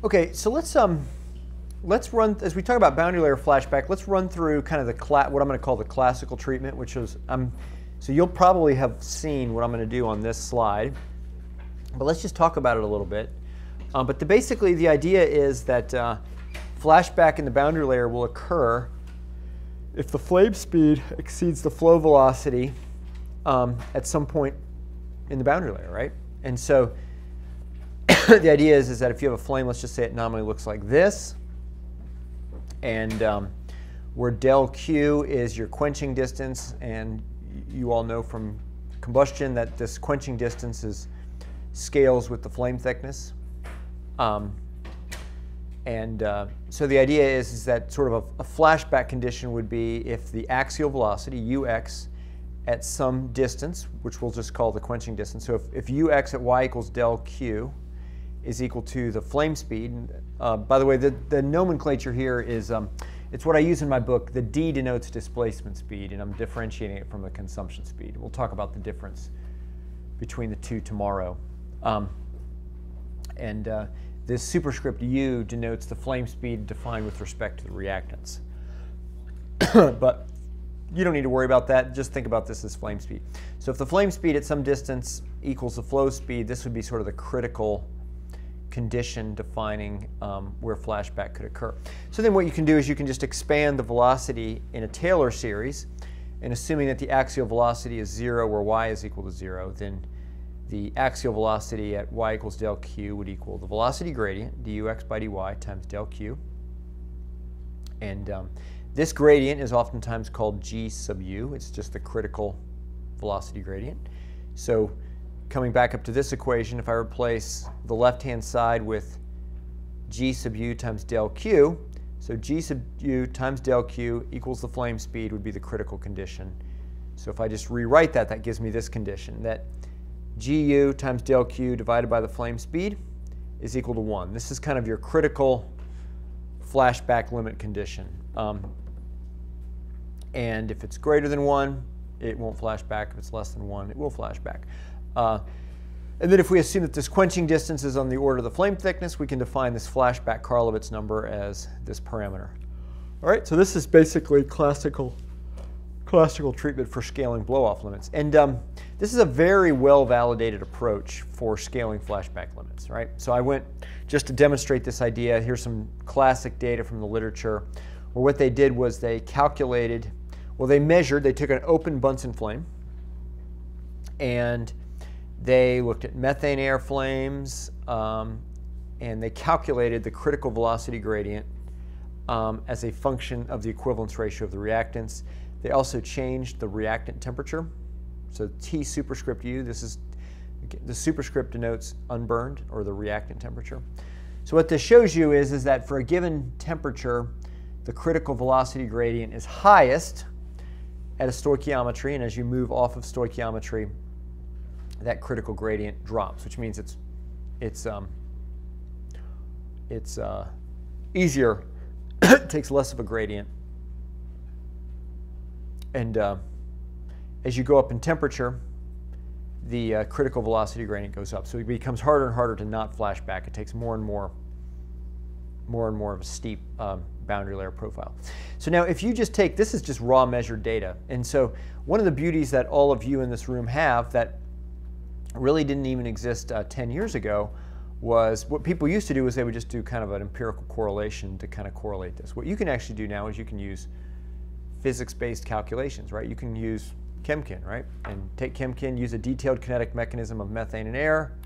Okay, so let's run, as we talk about boundary layer flashback, let's run through kind of what I'm going to call the classical treatment, which is, so you'll probably have seen what I'm going to do on this slide, but let's just talk about it a little bit. But basically the idea is that flashback in the boundary layer will occur if the flame speed exceeds the flow velocity at some point in the boundary layer, right? And so the idea is that if you have a flame, let's just say it nominally looks like this, and where del Q is your quenching distance, and you all know from combustion that this quenching distance scales with the flame thickness. So the idea is that sort of a flashback condition would be if the axial velocity, ux, at some distance, which we'll just call the quenching distance. So if ux at y equals del Q is equal to the flame speed. By the way, the nomenclature here is, it's what I use in my book. The D denotes displacement speed, and I'm differentiating it from the consumption speed. We'll talk about the difference between the two tomorrow. This superscript U denotes the flame speed defined with respect to the reactants. But you don't need to worry about that. Just think about this as flame speed. So if the flame speed at some distance equals the flow speed, this would be sort of the critical condition defining where flashback could occur. So then what you can do is you can just expand the velocity in a Taylor series, and assuming that the axial velocity is 0 where y is equal to 0, then the axial velocity at y equals del Q would equal the velocity gradient, dux by dy, times del Q. And this gradient is oftentimes called G sub u. It's just the critical velocity gradient. So coming back up to this equation, if I replace the left-hand side with G sub u times del Q, so G sub u times del Q equals the flame speed would be the critical condition. So if I just rewrite that, that gives me this condition, that Gu times del Q divided by the flame speed is equal to 1. This is kind of your critical flashback limit condition. And if it's greater than 1, it won't flash back. If it's less than 1, it will flash back. And then if we assume that this quenching distance is on the order of the flame thickness, we can define this flashback Karlovitz number as this parameter. All right, so this is basically classical treatment for scaling blow-off limits. And this is a very well-validated approach for scaling flashback limits, right? So I went, just to demonstrate this idea, here's some classic data from the literature, where what they did was they calculated, well, they measured, they took an open Bunsen flame, and they looked at methane air flames, and they calculated the critical velocity gradient as a function of the equivalence ratio of the reactants. They also changed the reactant temperature. So T superscript U, this is, the superscript denotes unburned, or the reactant temperature. So what this shows you is that for a given temperature, the critical velocity gradient is highest at a stoichiometry, and as you move off of stoichiometry, that critical gradient drops, which means it's easier, it takes less of a gradient. And as you go up in temperature, the critical velocity gradient goes up. So it becomes harder and harder to not flash back. It takes more and more of a steep boundary layer profile. So now if you just take, this is just raw measured data. And so one of the beauties that all of you in this room have that really didn't even exist 10 years ago was, what people used to do is they would just do kind of an empirical correlation to kind of correlate this. What you can actually do now is you can use physics-based calculations, right? You can use ChemKin, right? And take ChemKin, use a detailed kinetic mechanism of methane and air,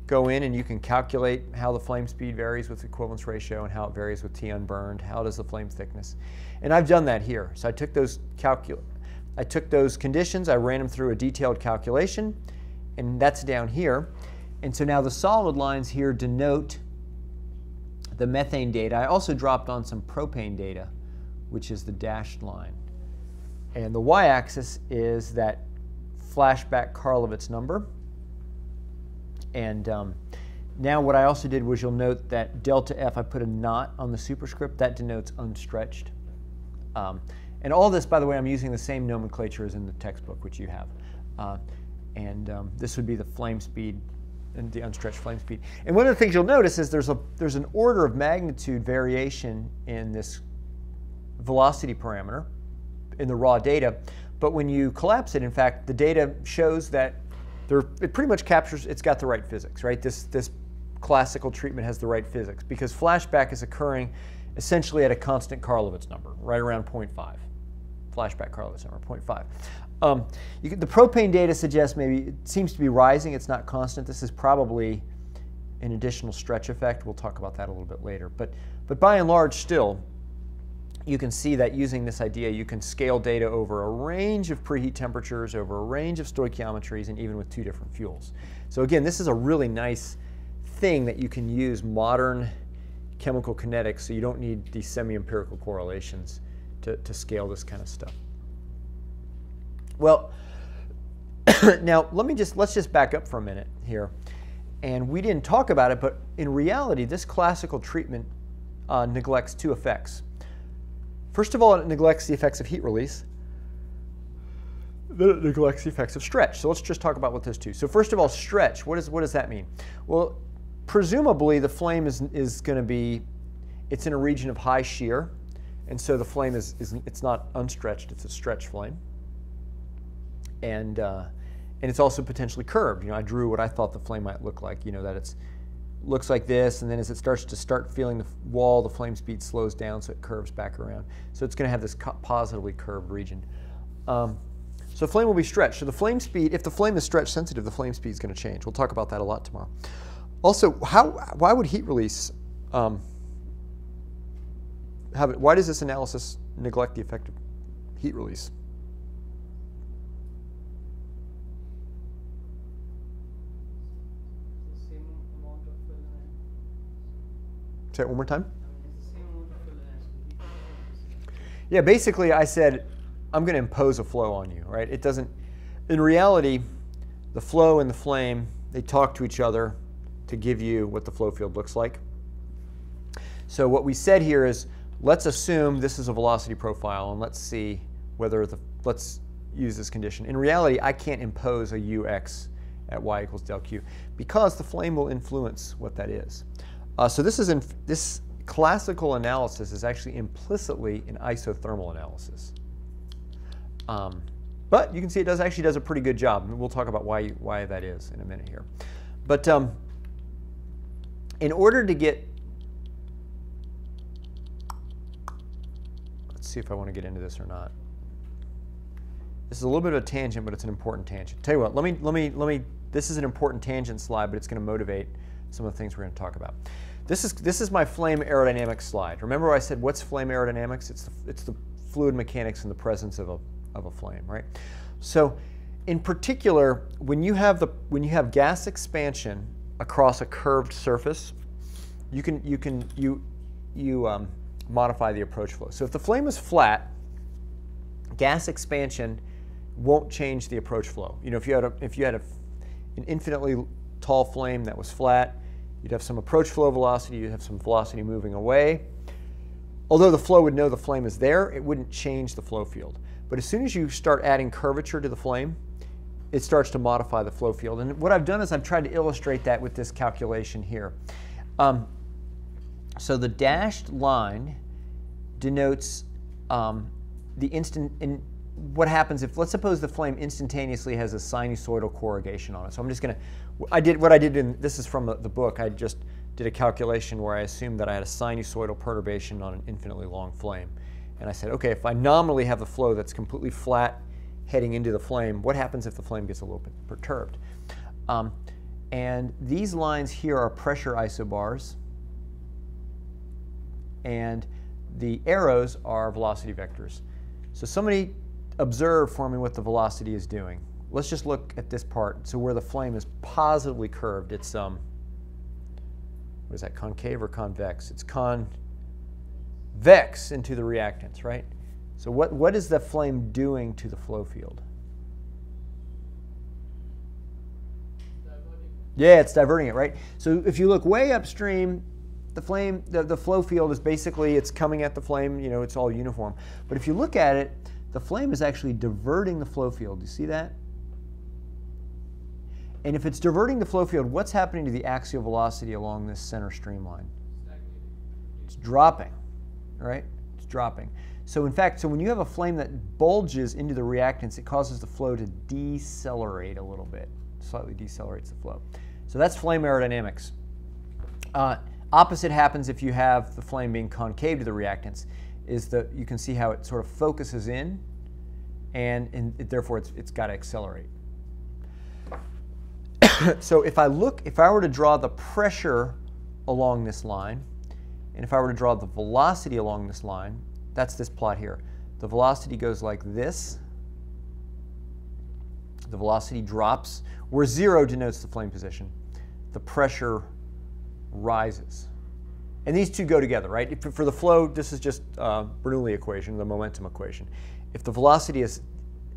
go in and you can calculate how the flame speed varies with the equivalence ratio and how it varies with T unburned, how does the flame thickness. And I've done that here. So I took those conditions, I ran them through a detailed calculation, and that's down here. And so now the solid lines here denote the methane data. I also dropped on some propane data, which is the dashed line. And the y-axis is that flashback Karlovitz number. And now what I also did was, you'll note that delta F, I put a naught on the superscript. That denotes unstretched. And all this, by the way, I'm using the same nomenclature as in the textbook, which you have. This would be the flame speed the unstretched flame speed. And one of the things you'll notice is there's an order of magnitude variation in this velocity parameter in the raw data, but when you collapse it, in fact, the data shows that it pretty much captures, it's got the right physics, right? This classical treatment has the right physics because flashback is occurring essentially at a constant Karlovitz number, right around 0.5. Flashback Karlovitz number, 0.5. The propane data suggests maybe it seems to be rising. It's not constant. This is probably an additional stretch effect. We'll talk about that a little bit later. But by and large, still, you can see that using this idea, you can scale data over a range of preheat temperatures, over a range of stoichiometries, and even with 2 different fuels. So again, this is a really nice thing that you can use modern chemical kinetics, so you don't need these semi-empirical correlations to scale this kind of stuff. Well, now let's just back up for a minute here. And we didn't talk about it, but in reality, this classical treatment neglects 2 effects. First of all, it neglects the effects of heat release. Then it neglects the effects of stretch. So let's just talk about what those 2. So first of all, stretch. What does that mean? Well, presumably the flame is going to be, it's in a region of high shear, and so the flame it's not unstretched. It's a stretch flame. And it's also potentially curved. You know, I drew what I thought the flame might look like. You know, that looks like this, and then as it starts to feeling the wall, the flame speed slows down, so it curves back around. So it's going to have this positively curved region. So the flame will be stretched. So the flame speed, if the flame is stretch sensitive, the flame speed is going to change. We'll talk about that a lot tomorrow. Also, why would heat release why does this analysis neglect the effect of heat release? Say it one more time. Yeah, basically I said I'm going to impose a flow on you, right? It doesn't, in reality, the flow and the flame, they talk to each other to give you what the flow field looks like. So what we said here is, let's assume this is a velocity profile, and let's see whether let's use this condition. In reality, I can't impose a ux at y equals del q because the flame will influence what that is. So this classical analysis is actually implicitly an isothermal analysis. But you can see it actually does a pretty good job, and we'll talk about why that is in a minute here. But in order to get, let's see if I want to get into this or not. This is a little bit of a tangent, but it's an important tangent. Tell you what, let me. This is an important tangent slide, but it's going to motivate some of the things we're going to talk about. This is my flame aerodynamics slide. Remember I said what's flame aerodynamics? It's the fluid mechanics in the presence of a flame, right? So in particular, when you have gas expansion across a curved surface, you modify the approach flow. So if the flame is flat, gas expansion won't change the approach flow. You know, if you had an infinitely tall flame that was flat, you'd have some approach flow velocity, you'd have some velocity moving away. Although the flow would know the flame is there, it wouldn't change the flow field. But as soon as you start adding curvature to the flame, it starts to modify the flow field. And what I've done is I've tried to illustrate that with this calculation here. So the dashed line denotes what happens if, let's suppose the flame instantaneously has a sinusoidal corrugation on it. So I'm just going to, this is from the book, I just did a calculation where I assumed that I had a sinusoidal perturbation on an infinitely long flame. And I said, okay, if I nominally have a flow that's completely flat heading into the flame, what happens if the flame gets a little bit perturbed? And these lines here are pressure isobars, and the arrows are velocity vectors. So somebody observe for me what the velocity is doing. Let's just look at this part. So where the flame is positively curved, it's what is that, concave or convex? It's convex into the reactants, right? So what is the flame doing to the flow field? Yeah, it's diverting it, right? So if you look way upstream, the flame, the flow field is basically, it's coming at the flame, you know, it's all uniform. But if you look at it, the flame is actually diverting the flow field. Do you see that? And if it's diverting the flow field, what's happening to the axial velocity along this center streamline? It's dropping, right? It's dropping. So in fact, when you have a flame that bulges into the reactants, it causes the flow to decelerate a little bit, slightly decelerates the flow. So that's flame aerodynamics. Opposite happens if you have the flame being concave to the reactants, is that you can see how it sort of focuses in, and therefore it's got to accelerate. So if I were to draw the pressure along this line, and if I were to draw the velocity along this line, that's this plot here. The velocity goes like this. The velocity drops, where 0 denotes the flame position. The pressure rises. And these two go together, right? For the flow, this is just Bernoulli equation, the momentum equation. If the velocity is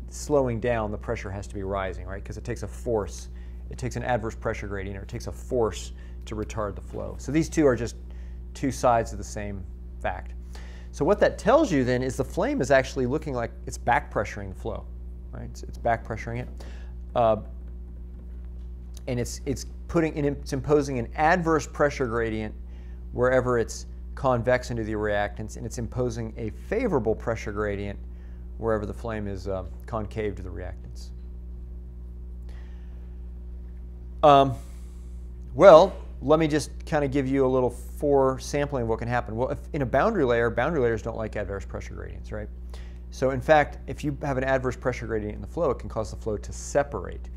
slowing down, the pressure has to be rising, right? Because it takes a force. It takes an adverse pressure gradient, or it takes a force to retard the flow. So these two are just two sides of the same fact. So what that tells you then is the flame is actually looking like it's back pressuring the flow, right? It's back pressuring it, and it's imposing an adverse pressure gradient wherever it's convex into the reactants, and it's imposing a favorable pressure gradient wherever the flame is concave to the reactants. Well, let me just kind of give you a little sampling of what can happen. Well, if in a boundary layers don't like adverse pressure gradients, right? So in fact, if you have an adverse pressure gradient in the flow, it can cause the flow to separate.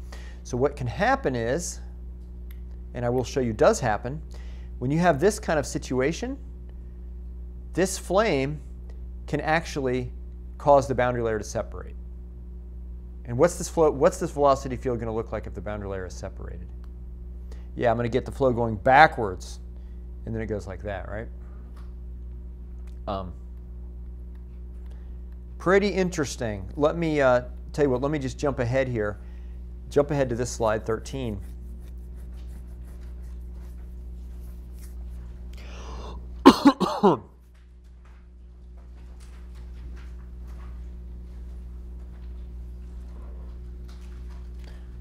So what can happen is, and I will show you does happen, when you have this kind of situation, this flame can actually cause the boundary layer to separate. And what's this velocity field going to look like if the boundary layer is separated? Yeah, I'm going to get the flow going backwards, and then it goes like that, right? Pretty interesting. Let me tell you what, let me just jump ahead here. Jump ahead to this slide, 13.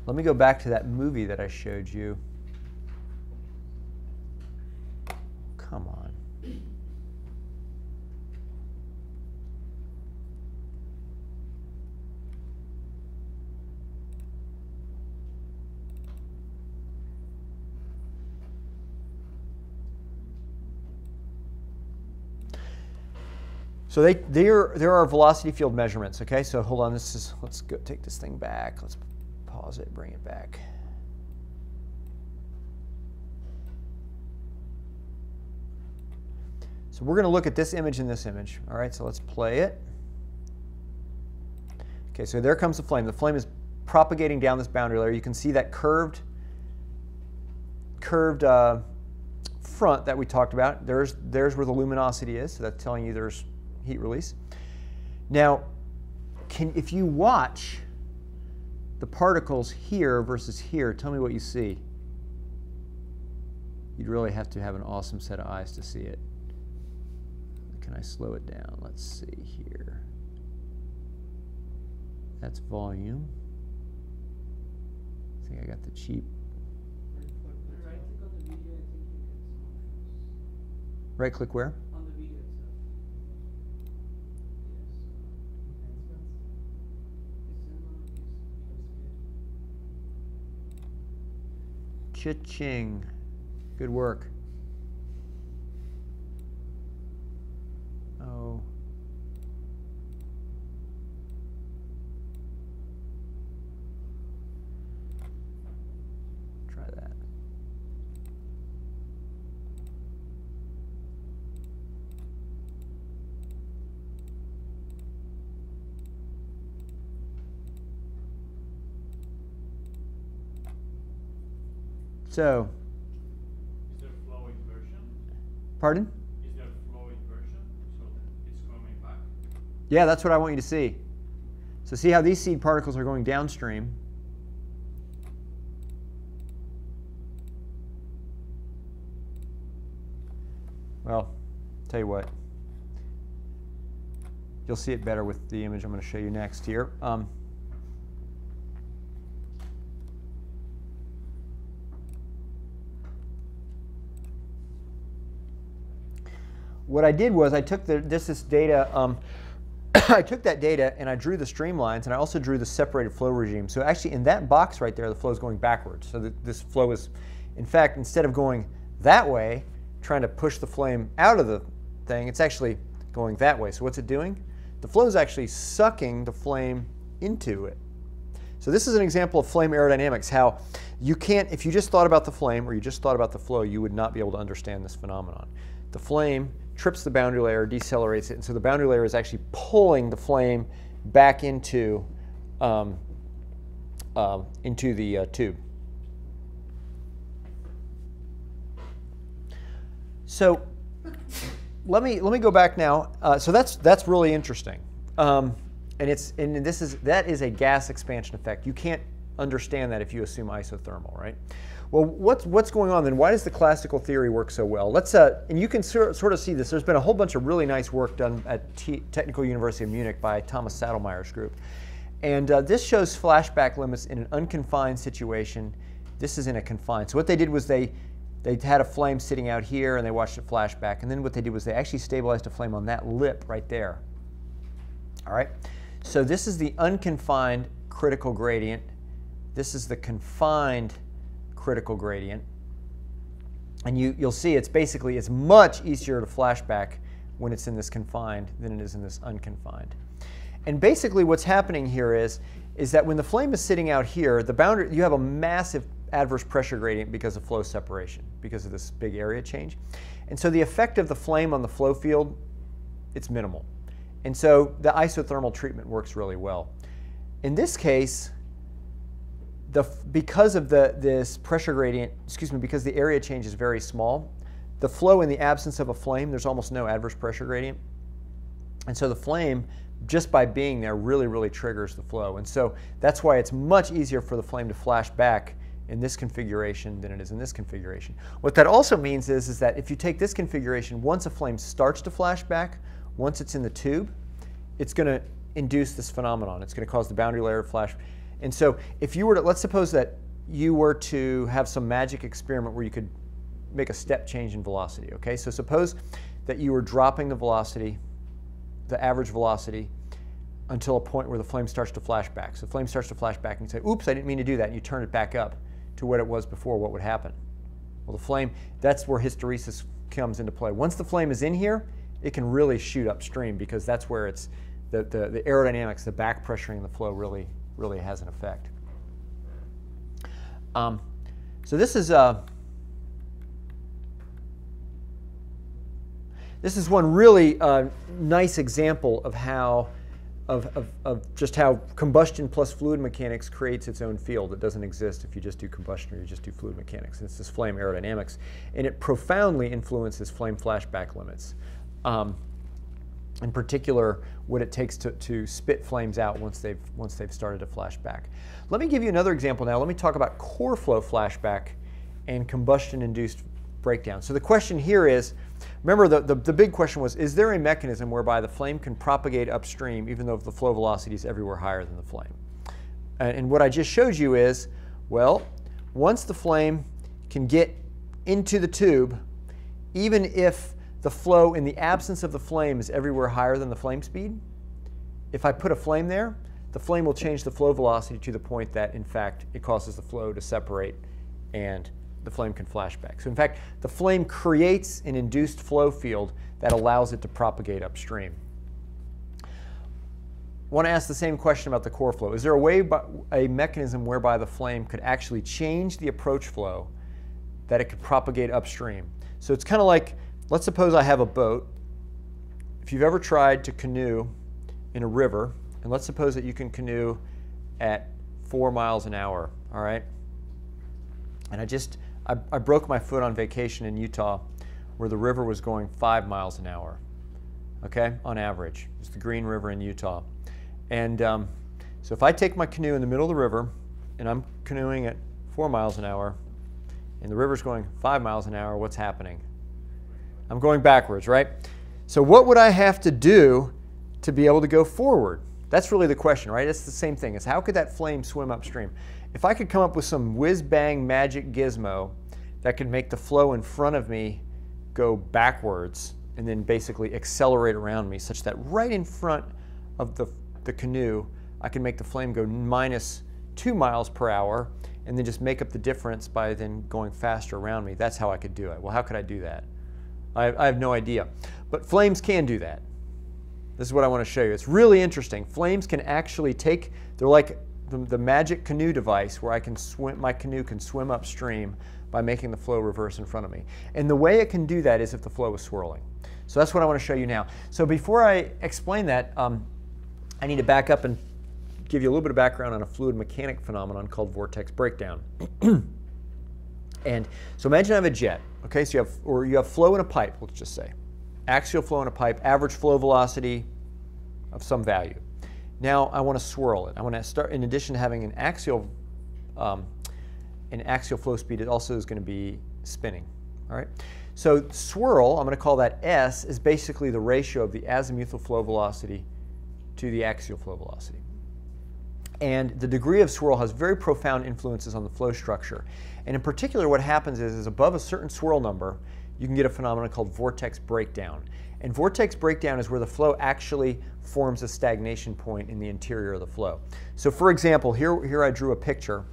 Let me go back to that movie that I showed you. Come on. So there are velocity field measurements, okay? So hold on, let's go take this thing back. Let's pause it, bring it back. So we're going to look at this image and this image. All right, so let's play it. Okay, so there comes the flame. The flame is propagating down this boundary layer. You can see that curved front that we talked about. There's where the luminosity is, so that's telling you there's heat release. Now, if you watch the particles here versus here, tell me what you see. You'd really have to have an awesome set of eyes to see it. Can I slow it down? Let's see here. That's volume. I think I got the cheap. Right click where? On the video itself. Yes. Cha-ching. Good work. Oh. Try that. So. Is there flow inversion? Pardon? Is there flow inversion so that it's coming back? Yeah, that's what I want you to see. So see how these seed particles are going downstream. Well, tell you what. You'll see it better with the image I'm going to show you next here. what I did was I took this data, I took that data and I drew the streamlines, and I also drew the separated flow regime. So actually in that box right there, the flow is going backwards. So this flow is, in fact, instead of going that way, trying to push the flame out of the thing, it's actually going that way. So what's it doing? The flow is actually sucking the flame into it. So this is an example of flame aerodynamics, how you can't, if you just thought about the flame or you just thought about the flow, you would not be able to understand this phenomenon. The flame trips the boundary layer, decelerates it, and so the boundary layer is actually pulling the flame back into the tube. So let me go back now. So that's really interesting. That is a gas expansion effect. You can't understand that if you assume isothermal, right? Well, what's going on then? Why does the classical theory work so well? Let's and you can sort of see this. There's been a whole bunch of really nice work done at Technical University of Munich by Thomas Sadelmayer's group, and this shows flashback limits in an unconfined situation. This is in a confined. So what they did was they had a flame sitting out here and they watched it flash back, and then what they did was they actually stabilized a flame on that lip right there. All right. So this is the unconfined critical gradient. This is the confined critical gradient. And you'll see it's much easier to flashback when it's in this confined than it is in this unconfined. And basically what's happening here is that when the flame is sitting out here, the boundary, you have a massive adverse pressure gradient because of flow separation, because of this big area change. And so the effect of the flame on the flow field, it's minimal. And so the isothermal treatment works really well. In this case, because of this pressure gradient, because the area change is very small, the flow in the absence of a flame, there's almost no adverse pressure gradient. And so the flame, just by being there, really, really triggers the flow. And so that's why it's much easier for the flame to flash back in this configuration than it is in this configuration. What that also means is that if you take this configuration, once a flame starts to flash back, once it's in the tube, it's going to induce this phenomenon. It's going to cause the boundary layer to flash. And so if you were to, let's suppose that you were to have some magic experiment where you could make a step change in velocity, okay? So suppose that you were dropping the velocity, the average velocity, until a point where the flame starts to flash back. So the flame starts to flash back and you say, oops, I didn't mean to do that, and you turn it back up to what it was before. What would happen? Well, the flame, that's where hysteresis comes into play. Once the flame is in here, it can really shoot upstream, because that's where it's the aerodynamics, the back pressuring the flow really has an effect. So this is one really nice example of how just how combustion plus fluid mechanics creates its own field. It doesn't exist if you just do combustion or you just do fluid mechanics. It's this flame aerodynamics, and it profoundly influences flame flashback limits. In particular, what it takes to spit flames out once they've started to flash back. Let me give you another example now. Let me talk about core flow flashback and combustion-induced breakdown. So the question here is, remember the big question was, is there a mechanism whereby the flame can propagate upstream even though the flow velocity is everywhere higher than the flame? And what I just showed you is, well, once the flame can get into the tube, even if the flow in the absence of the flame is everywhere higher than the flame speed, if I put a flame there, the flame will change the flow velocity to the point that, in fact, it causes the flow to separate and the flame can flash back. So in fact, the flame creates an induced flow field that allows it to propagate upstream. I want to ask the same question about the core flow. Is there a mechanism whereby the flame could actually change the approach flow that it could propagate upstream? So it's kind of like, let's suppose I have a boat. If you've ever tried to canoe in a river, and let's suppose that you can canoe at 4 miles an hour, all right? And I broke my foot on vacation in Utah where the river was going 5 miles an hour, okay, on average. It's the Green River in Utah. And so if I take my canoe in the middle of the river and I'm canoeing at 4 miles an hour and the river's going 5 miles an hour, what's happening? I'm going backwards, right? So what would I have to do to be able to go forward? That's really the question, right? It's the same thing. It's how could that flame swim upstream? If I could come up with some whiz-bang magic gizmo that could make the flow in front of me go backwards and then basically accelerate around me such that right in front of the canoe, I can make the flame go -2 miles per hour and then just make up the difference by then going faster around me. That's how I could do it. Well, how could I do that? I have no idea. But flames can do that. This is what I want to show you. It's really interesting. Flames can actually take, they're like the magic canoe device where I can swim, my canoe can swim upstream by making the flow reverse in front of me. And the way it can do that is if the flow is swirling. So that's what I want to show you now. So before I explain that, I need to back up and give you a little bit of background on a fluid mechanic phenomenon called vortex breakdown. And so imagine I have a jet, okay? So you have flow in a pipe, let's just say. Axial flow in a pipe, average flow velocity of some value. Now I want to swirl it. I want to start, in addition to having an axial flow speed, it also is going to be spinning, all right? So swirl, I'm going to call that S, is basically the ratio of the azimuthal flow velocity to the axial flow velocity. And the degree of swirl has very profound influences on the flow structure. And in particular, what happens is above a certain swirl number, you can get a phenomenon called vortex breakdown. And vortex breakdown is where the flow actually forms a stagnation point in the interior of the flow. So for example, here I drew a picture,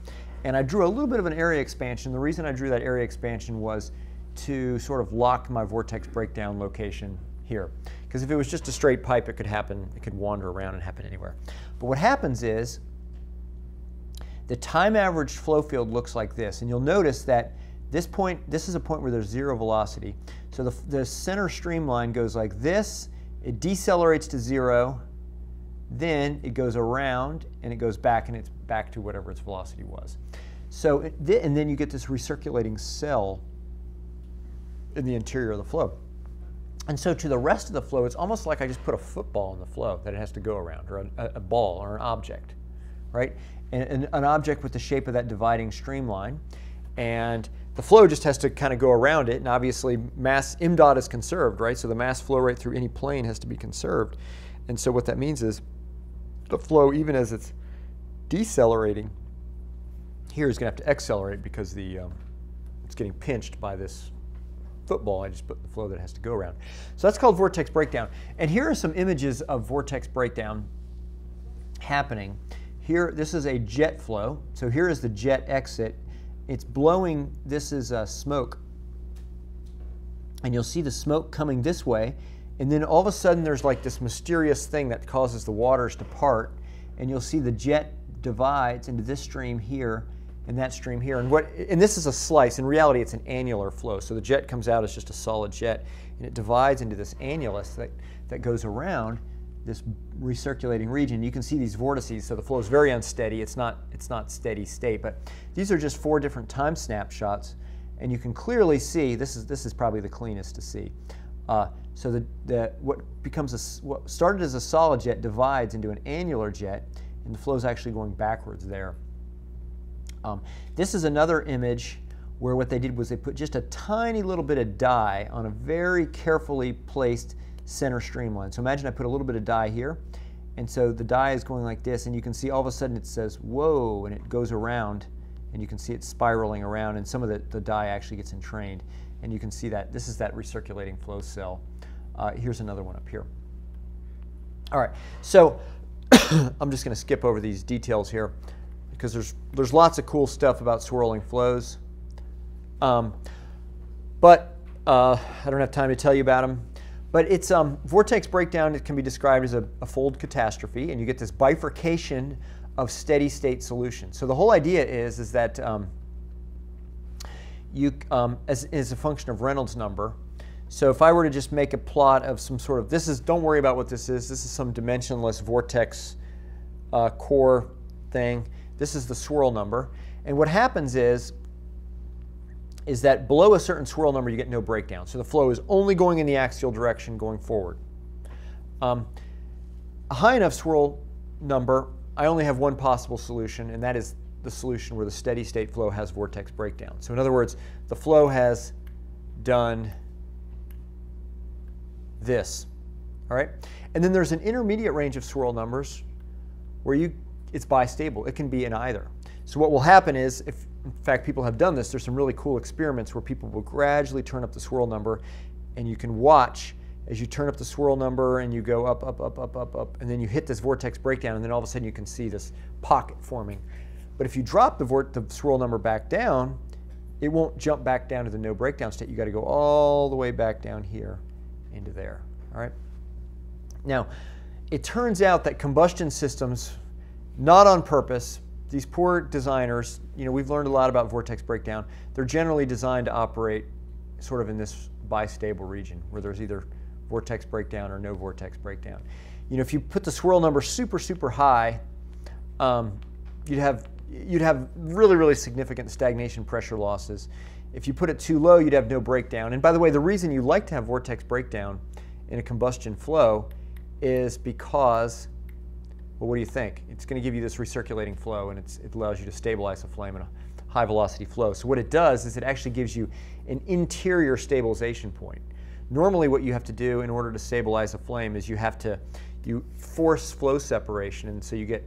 and I drew a little bit of an area expansion. The reason I drew that area expansion was to sort of lock my vortex breakdown location here. Because if it was just a straight pipe, it could happen, it could wander around and happen anywhere. But what happens is, the time average flow field looks like this, and you'll notice that this is a point where there's zero velocity. So the center streamline goes like this, it decelerates to zero, then it goes around and it goes back, and it's back to whatever its velocity was. So, and then you get this recirculating cell in the interior of the flow. And so to the rest of the flow, it's almost like I just put a football in the flow that it has to go around, or a ball, or an object, right? And an object with the shape of that dividing streamline. And the flow just has to kind of go around it, and obviously mass m dot is conserved, right? So the mass flow rate through any plane has to be conserved. And so what that means is the flow, even as it's decelerating, here is going to have to accelerate because it's getting pinched by this football. I just put the flow that has to go around. So that's called vortex breakdown. And here are some images of vortex breakdown happening. Here, this is a jet flow. So here is the jet exit. It's blowing, this is smoke. And you'll see the smoke coming this way. And then all of a sudden there's like this mysterious thing that causes the waters to part. And you'll see the jet divides into this stream here and that stream here. And this is a slice. In reality, it's an annular flow. So the jet comes out as just a solid jet, and it divides into this annulus that goes around this recirculating region. You can see these vortices, so the flow is very unsteady. It's not steady state, but these are just 4 different time snapshots, and you can clearly see this is probably the cleanest to see. So what started as a solid jet divides into an annular jet, and the flow is actually going backwards there. This is another image where what they did was they put just a tiny little bit of dye on a very carefully placed center streamline. So imagine I put a little bit of dye here, and so the dye is going like this, and you can see all of a sudden it says, whoa, and it goes around, and you can see it spiraling around, and some of the dye actually gets entrained, and you can see that this is that recirculating flow cell. Here's another one up here. All right, so I'm just going to skip over these details here because there's lots of cool stuff about swirling flows, but I don't have time to tell you about them. But it's vortex breakdown. It can be described as a fold catastrophe, and you get this bifurcation of steady state solution. So the whole idea is that as a function of Reynolds number. So if I were to just make a plot of some sort of, don't worry about what this is. This is some dimensionless vortex core thing. This is the swirl number, and what happens is that below a certain swirl number you get no breakdown. So the flow is only going in the axial direction going forward. A high enough swirl number, I only have one possible solution, and that is the solution where the steady state flow has vortex breakdown. So in other words, the flow has done this, all right? And then there's an intermediate range of swirl numbers where it's bistable. It can be in either. So what will happen is, if in fact people have done this, there's some really cool experiments where people will gradually turn up the swirl number, and you can watch as you turn up the swirl number and you go up, up, up, up, up, up, and then you hit this vortex breakdown, and then all of a sudden you can see this pocket forming. But if you drop the swirl number back down, it won't jump back down to the no breakdown state. You got to go all the way back down here into there. All right. Now, it turns out that combustion systems, not on purpose, these poor designers, we've learned a lot about vortex breakdown. They're generally designed to operate sort of in this bistable region where there's either vortex breakdown or no vortex breakdown. If you put the swirl number super, super high, you'd have really, really significant stagnation pressure losses. If you put it too low, you'd have no breakdown. And by the way, the reason you like to have vortex breakdown in a combustion flow is because, well, what do you think? It's going to give you this recirculating flow, and it allows you to stabilize a flame in a high velocity flow. So what it does is it actually gives you an interior stabilization point. Normally what you have to do in order to stabilize a flame is you force flow separation, and so you get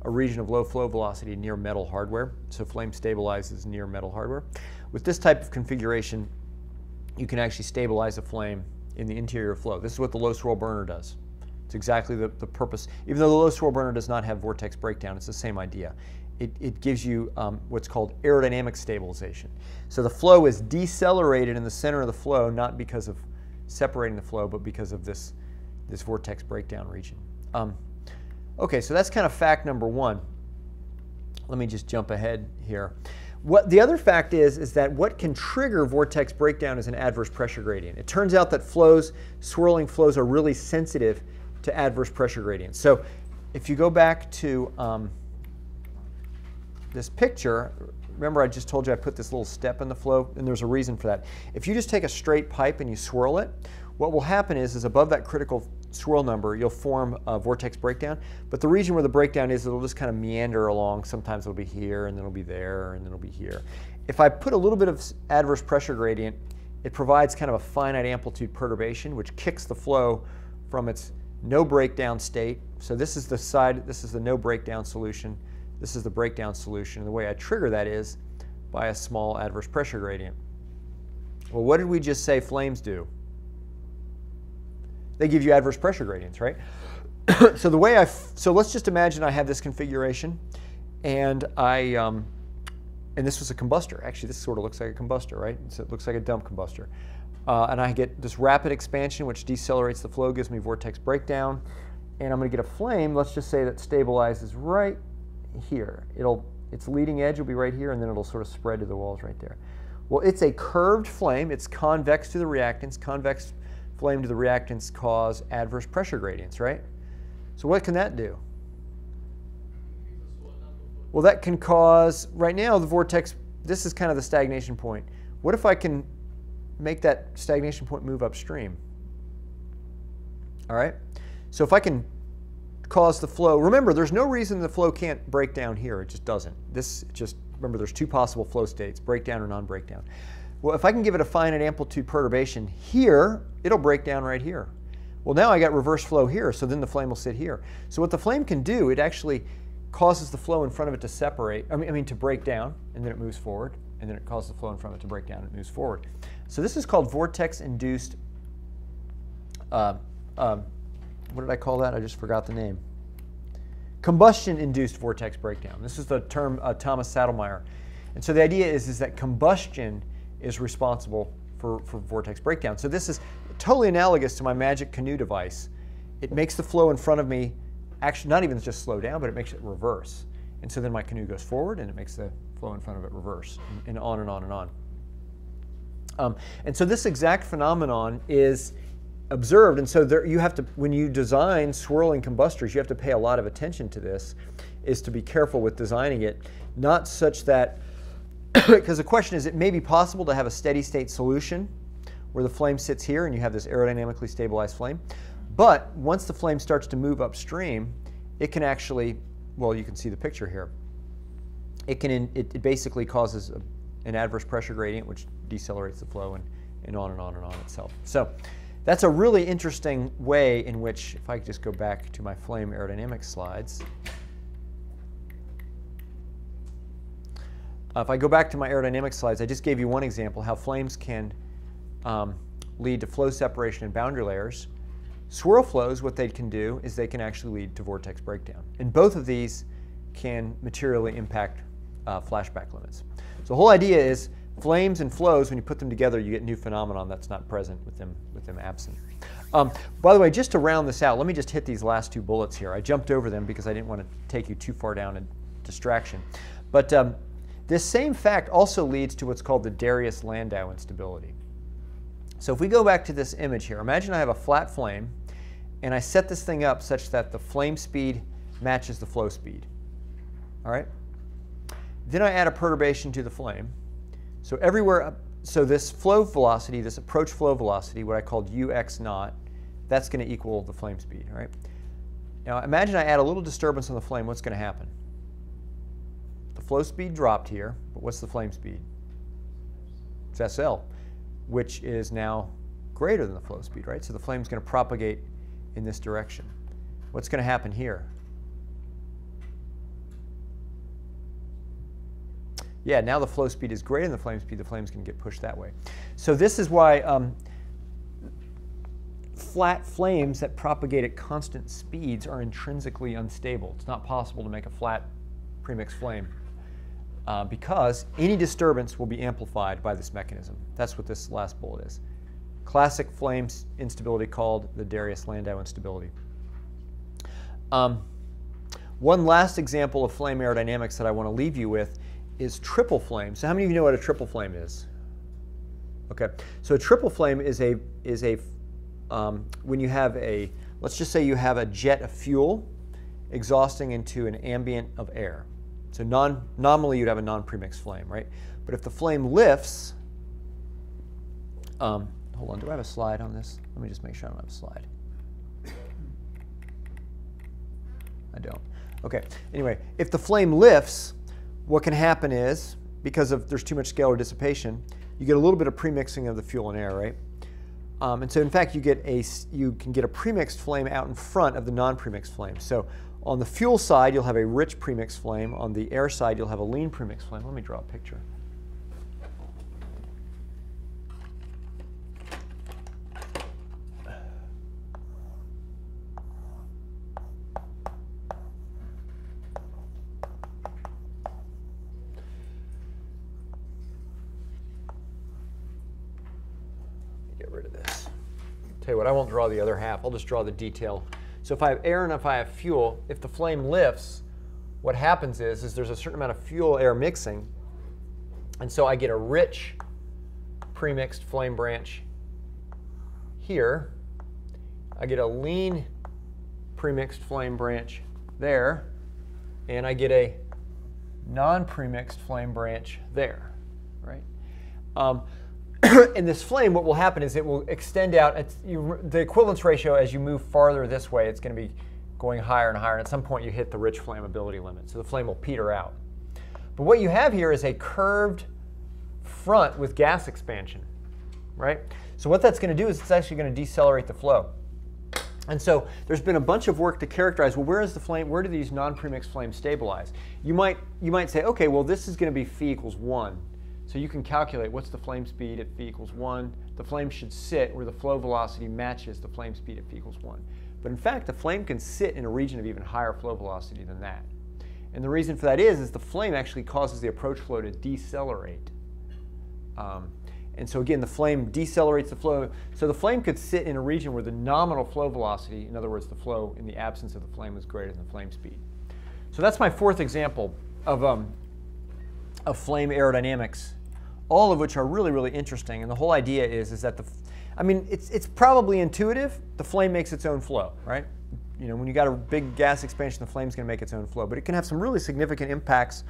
a region of low flow velocity near metal hardware. So flame stabilizes near metal hardware. With this type of configuration, you can actually stabilize a flame in the interior flow. This is what the low swirl burner does. It's exactly the purpose. Even though the low swirl burner does not have vortex breakdown, it's the same idea. It gives you what's called aerodynamic stabilization. So the flow is decelerated in the center of the flow, not because of separating the flow, but because of this vortex breakdown region. Okay, so that's kind of fact number one. Let me just jump ahead here. What the other fact is that what can trigger vortex breakdown is an adverse pressure gradient. It turns out that swirling flows are really sensitive to adverse pressure gradients. So if you go back to this picture, remember I just told you I put this little step in the flow, and there's a reason for that. If you just take a straight pipe and you swirl it, what will happen is above that critical swirl number, you'll form a vortex breakdown. But the region where the breakdown is, it'll just kind of meander along. Sometimes it'll be here, and then it'll be there, and then it'll be here. If I put a little bit of adverse pressure gradient, it provides kind of a finite amplitude perturbation, which kicks the flow from its no breakdown state. So this is the no breakdown solution. This is the breakdown solution. And the way I trigger that is by a small adverse pressure gradient. Well, what did we just say flames do? They give you adverse pressure gradients, right? So let's just imagine I have this configuration, and and this was a combustor. Actually, this sort of looks like a combustor, right? So it looks like a dump combustor. And I get this rapid expansion, which decelerates the flow, gives me vortex breakdown, and I'm going to get a flame. Let's just say that stabilizes right here. Its leading edge will be right here, and then it'll sort of spread to the walls right there. Well, it's a curved flame. It's convex to the reactants. Convex flame to the reactants cause adverse pressure gradients, right? So what can that do? Well, that can cause, right now the vortex, this is kind of the stagnation point. What if I can make that stagnation point move upstream? All right? So if I can cause the flow, remember there's no reason the flow can't break down here, it just doesn't. Remember there's two possible flow states, breakdown or non-breakdown. Well, if I can give it a finite amplitude perturbation here, it'll break down right here. Well, now I got reverse flow here, so then the flame will sit here. So what the flame can do, it actually causes the flow in front of it to separate, to break down, and then it moves forward, and then it causes the flow in front of it to break down, and it moves forward. So this is called vortex-induced, what did I call that? I just forgot the name. Combustion-induced vortex breakdown. This is the term Thomas Saddlemeyer. And so the idea is that combustion is responsible for vortex breakdown. So this is totally analogous to my magic canoe device. It makes the flow in front of me actually not even just slow down, but it makes it reverse. And so then my canoe goes forward, and it makes the flow in front of it reverse, and on and on and on. And so this exact phenomenon is observed, and so you have to, when you design swirling combustors, you have to pay a lot of attention to this, is to be careful with designing it, not such that, because the question is, it may be possible to have a steady state solution where the flame sits here and you have this aerodynamically stabilized flame, but once the flame starts to move upstream, it can actually, well, you can see the picture here, it basically causes an adverse pressure gradient which decelerates the flow and on and on and on itself. So that's a really interesting way in which, if I could just go back to my flame aerodynamics slides. If I go back to my aerodynamics slides, I just gave you one example how flames can lead to flow separation in boundary layers. Swirl flows, what they can do is they can actually lead to vortex breakdown. And both of these can materially impact flashback limits. So the whole idea is flames and flows, when you put them together, you get new phenomenon that's not present with them absent. By the way, just to round this out, let me just hit these last two bullets here. I jumped over them because I didn't want to take you too far down a distraction. But this same fact also leads to what's called the Darius Landau instability. So if we go back to this image here, imagine I have a flat flame, and I set this thing up such that the flame speed matches the flow speed. All right? Then I add a perturbation to the flame. So everywhere, so this flow velocity, this approach flow velocity, what I called ux naught, that's going to equal the flame speed. All right? Now imagine I add a little disturbance on the flame. What's going to happen? The flow speed dropped here, but what's the flame speed? It's SL, which is now greater than the flow speed, right? So the flame is going to propagate in this direction. What's going to happen here? Yeah, now the flow speed is greater than the flame speed. The flame's going to get pushed that way. So this is why flat flames that propagate at constant speeds are intrinsically unstable. It's not possible to make a flat premixed flame because any disturbance will be amplified by this mechanism. That's what this last bullet is. Classic flame instability called the Darius Landau instability. One last example of flame aerodynamics that I want to leave you with is triple flame. So how many of you know what a triple flame is? Okay, so a triple flame is when you have a, let's just say you have a jet of fuel exhausting into an ambient of air. So nominally you'd have a non-premixed flame, right? But if the flame lifts, hold on, do I have a slide on this? Let me just make sure I don't have a slide. I don't. Okay, anyway, if the flame lifts, what can happen is, because there's too much scalar dissipation, you get a little bit of premixing of the fuel and air, right? And so in fact, you can get a premixed flame out in front of the non-premixed flame. So on the fuel side, you'll have a rich premixed flame. On the air side, you'll have a lean premixed flame. Let me draw a picture. Get rid of this. Tell you what, I won't draw the other half. I'll just draw the detail. So if I have air and if I have fuel, if the flame lifts, what happens is there's a certain amount of fuel-air mixing, and so I get a rich premixed flame branch here. I get a lean premixed flame branch there, and I get a non-premixed flame branch there, right? In this flame, what will happen is it will extend out. The equivalence ratio, as you move farther this way, it's going to be going higher and higher. And at some point, you hit the rich flammability limit. So the flame will peter out. But what you have here is a curved front with gas expansion, right? So what that's going to do is it's actually going to decelerate the flow. And so there's been a bunch of work to characterize, well, where is the flame? Where do these non-premixed flames stabilize? You might say, okay, well, this is going to be phi equals 1. So you can calculate what's the flame speed at phi equals 1. The flame should sit where the flow velocity matches the flame speed at phi equals 1. But in fact, the flame can sit in a region of even higher flow velocity than that. And the reason for that is the flame actually causes the approach flow to decelerate. And so again, the flame decelerates the flow. So the flame could sit in a region where the nominal flow velocity, in other words, the flow in the absence of the flame, is greater than the flame speed. So that's my fourth example of flame aerodynamics, all of which are really, really interesting. And the whole idea is that it's probably intuitive. The flame makes its own flow, right? You know, when you got a big gas expansion, the flame's going to make its own flow. But it can have some really significant impacts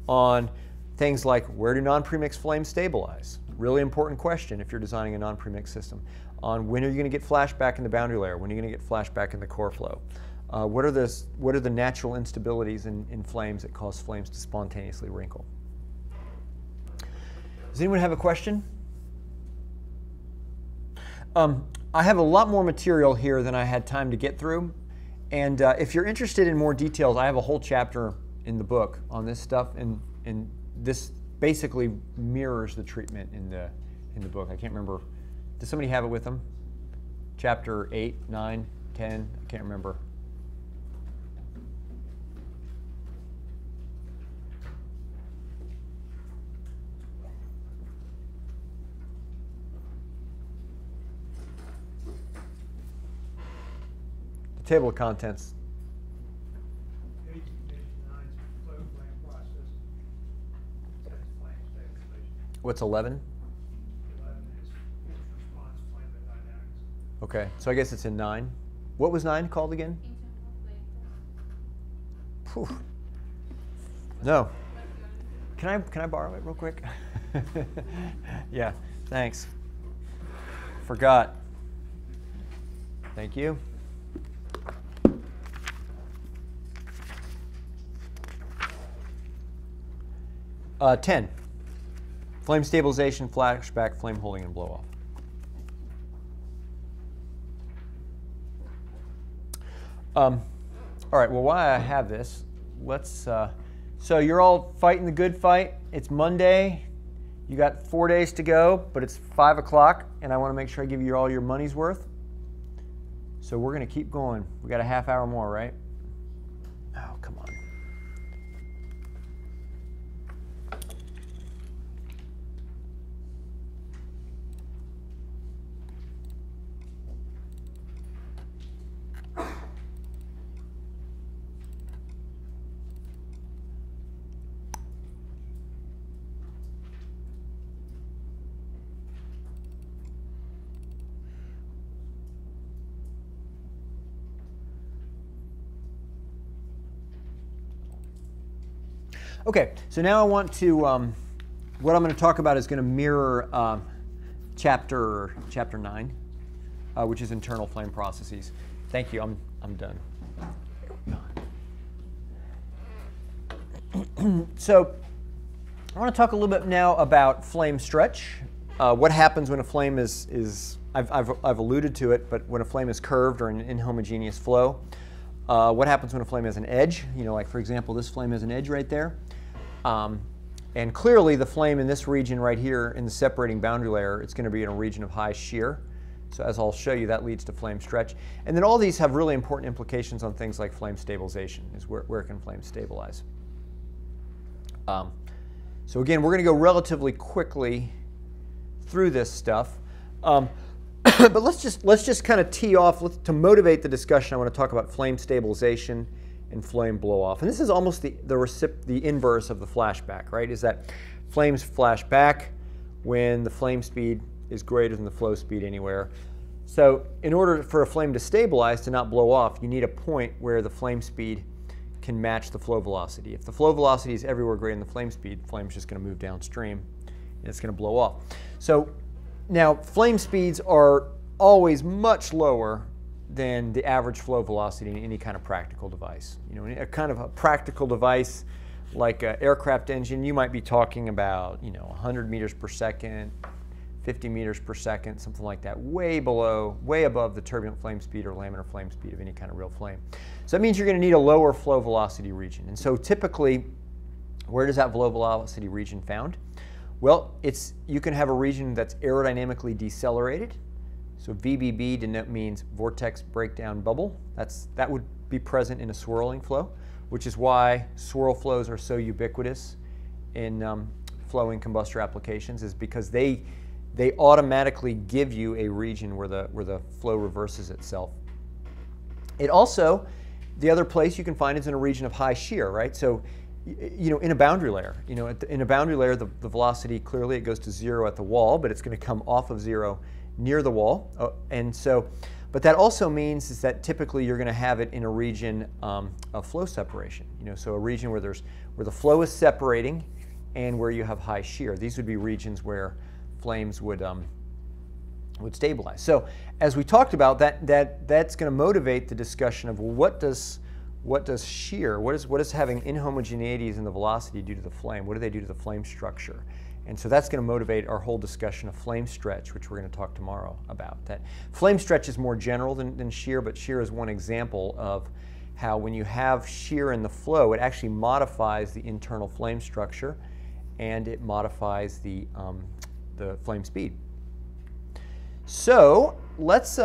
on things like, where do non-premixed flames stabilize? Really important question if you're designing a non-premixed system. On when are you going to get flashback in the boundary layer? When are you going to get flashback in the core flow? What are the natural instabilities in flames that cause flames to spontaneously wrinkle? Does anyone have a question? I have a lot more material here than I had time to get through. And if you're interested in more details, I have a whole chapter in the book on this stuff. And this basically mirrors the treatment in the book. I can't remember Does somebody have it with them? Chapter 8, 9, 10, I can't remember. The table of contents. Page 9 is flow flame process. That's flame stabilization. What's 11? 11 is response flame dynamics. Okay, so I guess it's in 9. What was 9 called again? Phew. No. Can I borrow it real quick? Yeah, thanks. Forgot. Thank you. Uh, 10. Flame stabilization, flashback, flame holding, and blow off. All right, well, why I have this, let's, so you're all fighting the good fight. It's Monday. You got 4 days to go, but it's 5 o'clock, and I want to make sure I give you all your money's worth. So we're going to keep going. We got a half hour more, right? Oh, come on. Okay, so now I want to, what I'm going to talk about is going to mirror chapter 9, which is internal flame processes. Thank you, I'm done. So I want to talk a little bit now about flame stretch. What happens when a flame is I've alluded to it, but when a flame is curved or an inhomogeneous flow. What happens when a flame has an edge? You know, like for example, this flame has an edge right there. And clearly the flame in this region right here in the separating boundary layer, it's going to be in a region of high shear. So as I'll show you, that leads to flame stretch. And then all these have really important implications on things like flame stabilization, is where can flame stabilize. So again, we're going to go relatively quickly through this stuff. But let's just kind of tee off, to motivate the discussion. I want to talk about flame stabilization and flame blow off. And this is almost the inverse of the flashback, right? Is that flames flash back when the flame speed is greater than the flow speed anywhere. So in order for a flame to stabilize, to not blow off, you need a point where the flame speed can match the flow velocity. If the flow velocity is everywhere greater than the flame speed, the flame's just going to move downstream and it's going to blow off. So now flame speeds are always much lower than the average flow velocity in any kind of practical device. You know, a kind of a practical device like an aircraft engine, you might be talking about, you know, 100 meters per second, 50 meters per second, something like that, way above the turbulent flame speed or laminar flame speed of any kind of real flame. So that means you're going to need a lower flow velocity region. And so typically, where does that flow velocity region found? Well, you can have a region that's aerodynamically decelerated. So VBB means Vortex Breakdown bubble. That would be present in a swirling flow, which is why swirl flows are so ubiquitous in flowing combustor applications, is because they automatically give you a region where the flow reverses itself. It also, the other place you can find is in a region of high shear, right? So, you know, in a boundary layer, you know, in a boundary layer, the velocity clearly it goes to 0 at the wall, but it's going to come off of 0 near the wall. And so, but that also means is that typically you're going to have it in a region of flow separation. You know, so a region where the flow is separating and where you have high shear. These would be regions where flames would stabilize. So as we talked about, that's going to motivate the discussion of, well, what does shear, what is having inhomogeneities in the velocity do to the flame? What do they do to the flame structure? And so that's going to motivate our whole discussion of flame stretch, which we're going to talk tomorrow about. That flame stretch is more general than shear, but shear is one example of how when you have shear in the flow, it actually modifies the internal flame structure and it modifies the flame speed. So let's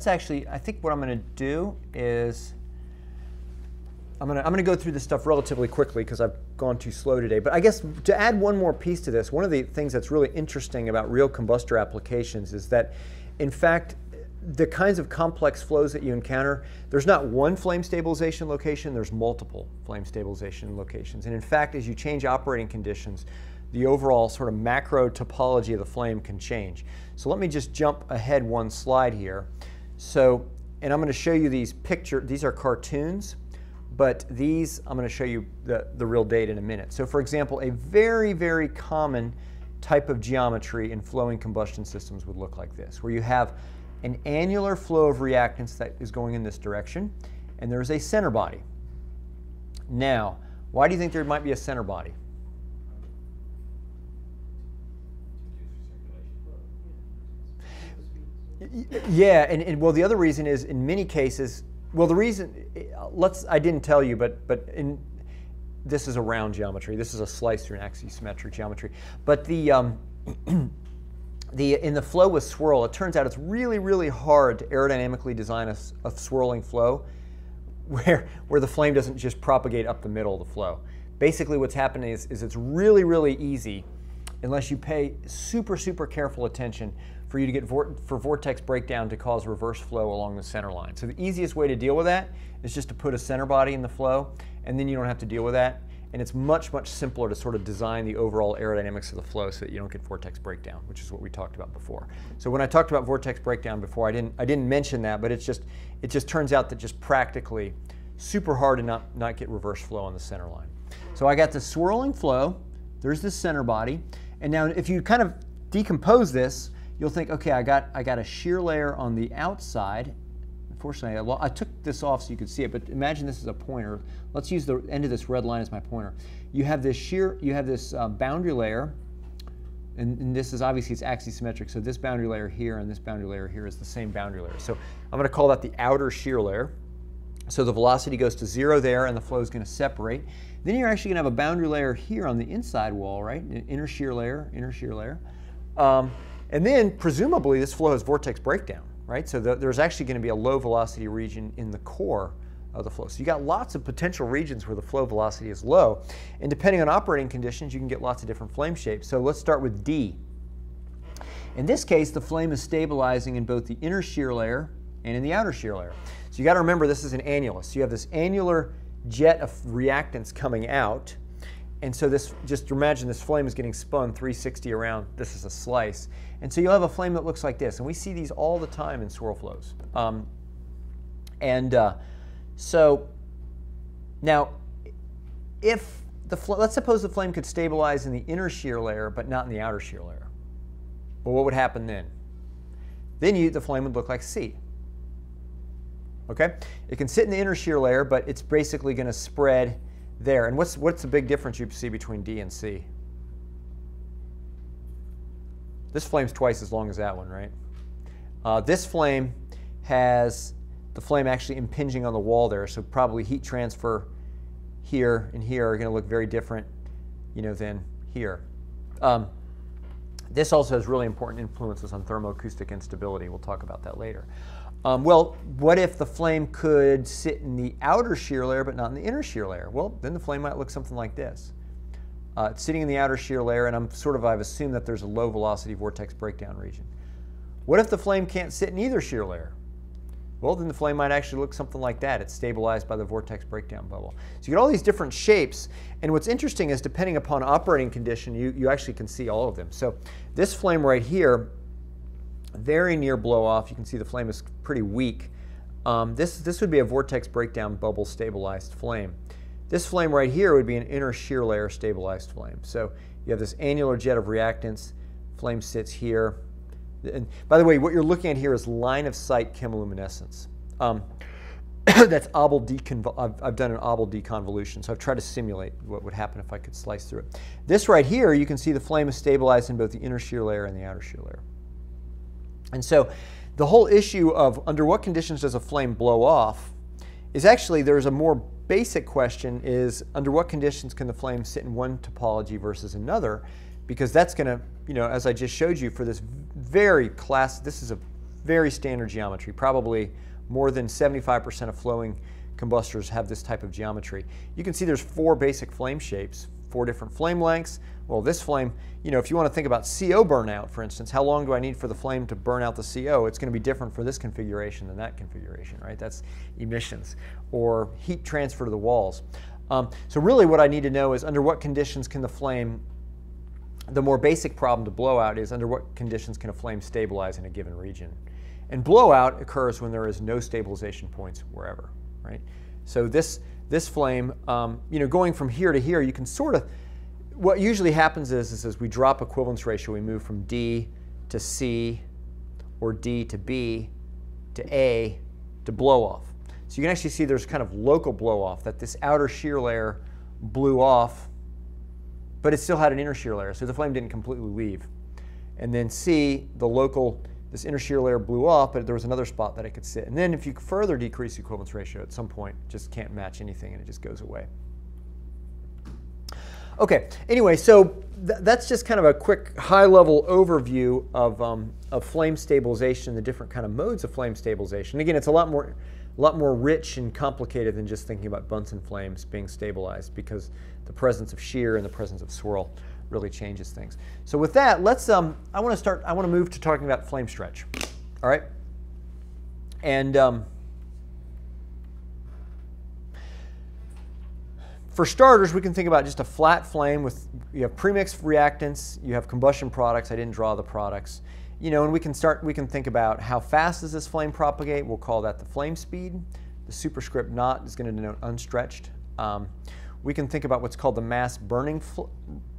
actually, I think what I'm going to do is I'm going to go through this stuff relatively quickly because I've gone too slow today. But I guess to add one more piece to this, one of the things that's really interesting about real combustor applications is that, in fact, the kinds of complex flows that you encounter, there's not one flame stabilization location, there's multiple flame stabilization locations. And in fact, as you change operating conditions, the overall sort of macro topology of the flame can change. So let me just jump ahead one slide here. So, and I'm going to show you these pictures. These are cartoons, but these, I'm going to show you the real data in a minute. So for example, a very, very common type of geometry in flowing combustion systems would look like this, where you have an annular flow of reactants that is going in this direction, and there's a center body. Now, why do you think there might be a center body? Yeah, and well, the other reason is in many cases, well, the reason, I didn't tell you, but this is a round geometry. This is a slice through an axisymmetric geometry. But in the flow with swirl, it turns out it's really, really hard to aerodynamically design a swirling flow where the flame doesn't just propagate up the middle of the flow. Basically what's happening is it's really, really easy, unless you pay super, super careful attention, for you to get for vortex breakdown to cause reverse flow along the center line. So the easiest way to deal with that is just to put a center body in the flow, and then you don't have to deal with that. And it's much, much simpler to sort of design the overall aerodynamics of the flow so that you don't get vortex breakdown, which is what we talked about before. So when I talked about vortex breakdown before, I didn't mention that, but it just turns out that just practically super hard to not get reverse flow on the center line. So I got the swirling flow, there's this center body, and now if you kind of decompose this, you'll think, okay, I got a shear layer on the outside. Unfortunately, I took this off so you could see it, but imagine this is a pointer. Let's use the end of this red line as my pointer. You have this boundary layer, and this is obviously it's axisymmetric, so this boundary layer here and this boundary layer here is the same boundary layer. So I'm going to call that the outer shear layer. So the velocity goes to 0 there, and the flow is going to separate. Then you're actually going to have a boundary layer here on the inside wall, right? Inner shear layer, inner shear layer. And then, presumably, this flow has vortex breakdown, right? So there's actually going to be a low velocity region in the core of the flow. So you got lots of potential regions where the flow velocity is low. And depending on operating conditions, you can get lots of different flame shapes. So let's start with D. In this case, the flame is stabilizing in both the inner shear layer and in the outer shear layer. So you got to remember this is an annulus. So you have this annular jet of reactants coming out. And so this, just imagine this flame is getting spun 360 around. This is a slice. And so you'll have a flame that looks like this. And we see these all the time in swirl flows. So now, if let's suppose the flame could stabilize in the inner shear layer, but not in the outer shear layer. Well, what would happen then? Then the flame would look like C. Okay? It can sit in the inner shear layer, but it's basically going to spread there. And what's the big difference you see between D and C? This flame's twice as long as that one, right? This flame has the flame actually impinging on the wall there, so probably heat transfer here and here are going to look very different, than here. This also has really important influences on thermoacoustic instability. We'll talk about that later. Well, what if the flame could sit in the outer shear layer but not in the inner shear layer? Well, then the flame might look something like this. It's sitting in the outer shear layer, and I've assumed that there's a low velocity vortex breakdown region. What if the flame can't sit in either shear layer? Well, then the flame might actually look something like that. It's stabilized by the vortex breakdown bubble. So you get all these different shapes, and what's interesting is depending upon operating condition, you actually can see all of them. So this flame right here, very near blow off, you can see the flame is pretty weak. This would be a vortex breakdown bubble stabilized flame. This flame right here would be an inner shear layer stabilized flame. So you have this annular jet of reactants, flame sits here. And by the way, what you're looking at here is line of sight chemiluminescence. That's I've done an Abel deconvolution, so I've tried to simulate what would happen if I could slice through it. This right here, you can see the flame is stabilized in both the inner shear layer and the outer shear layer. And so the whole issue of under what conditions does a flame blow off is actually, there's a more basic question, is under what conditions can the flame sit in one topology versus another? because that's going to, as I just showed you for this this is a very standard geometry. Probably more than 75% of flowing combustors have this type of geometry. You can see there's 4 basic flame shapes, 4 different flame lengths. Well, this flame, if you want to think about CO burnout, for instance, how long do I need for the flame to burn out the CO? It's going to be different for this configuration than that configuration, right? That's emissions. Or heat transfer to the walls. So really what I need to know is under what conditions can the flame, the more basic problem to blowout is under what conditions can a flame stabilize in a given region. And blowout occurs when there is no stabilization points wherever, right? So this flame, going from here to here, you can sort of, what usually happens is as we drop equivalence ratio, we move from D to C, or D to B, to A, to blow off. So you can actually see there's kind of local blow off, that this outer shear layer blew off, but it still had an inner shear layer, so the flame didn't completely leave. And then C, this inner shear layer blew off, but there was another spot that it could sit. And then if you further decrease the equivalence ratio, at some point, it just can't match anything and it just goes away. Okay, anyway, so that's just kind of a quick high-level overview of flame stabilization, the different kind of modes of flame stabilization. Again, it's a lot more rich and complicated than just thinking about Bunsen flames being stabilized, because the presence of shear and the presence of swirl really changes things. So with that, I want to move to talking about flame stretch. All right? And for starters, we can think about just a flat flame with, you have premixed reactants, you have combustion products. I didn't draw the products. And we can think about how fast does this flame propagate. We'll call that the flame speed. The superscript naught is going to denote unstretched. We can think about what's called the mass burning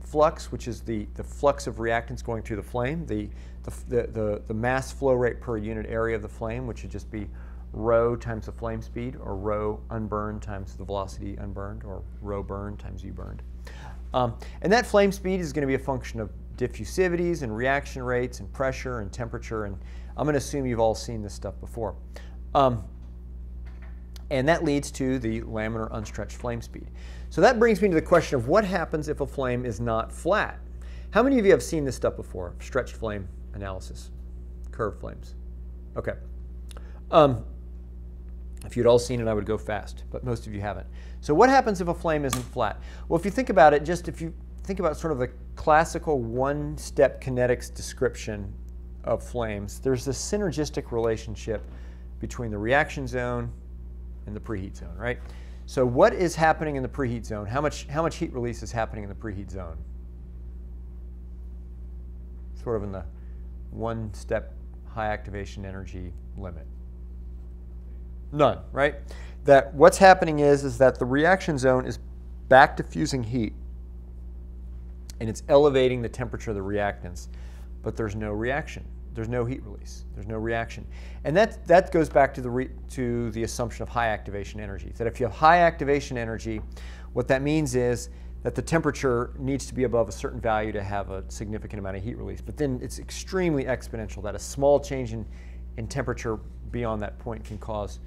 flux, which is the flux of reactants going through the flame, the mass flow rate per unit area of the flame, which would just be rho times the flame speed, or rho unburned times the velocity unburned, or rho burned times U burned. And that flame speed is going to be a function of diffusivities and reaction rates and pressure and temperature, and I'm going to assume you've all seen this stuff before. And that leads to the laminar unstretched flame speed. So that brings me to the question of what happens if a flame is not flat. How many of you have seen this stuff before? Stretched flame analysis, curved flames. Okay. If you'd all seen it, I would go fast, but most of you haven't. So what happens if a flame isn't flat? Well, if you think about it, if you think about sort of the classical one-step kinetics description of flames, there's this synergistic relationship between the reaction zone and the preheat zone, right? So what is happening in the preheat zone? How much heat release is happening in the preheat zone? Sort of in the one-step high activation energy limit. None, right? That what's happening is that the reaction zone is back diffusing heat, and it's elevating the temperature of the reactants, but there's no reaction. There's no heat release. There's no reaction. And that goes back to the assumption of high activation energy. That if you have high activation energy, what that means is that the temperature needs to be above a certain value to have a significant amount of heat release. But then it's extremely exponential, that a small change in temperature beyond that point can cause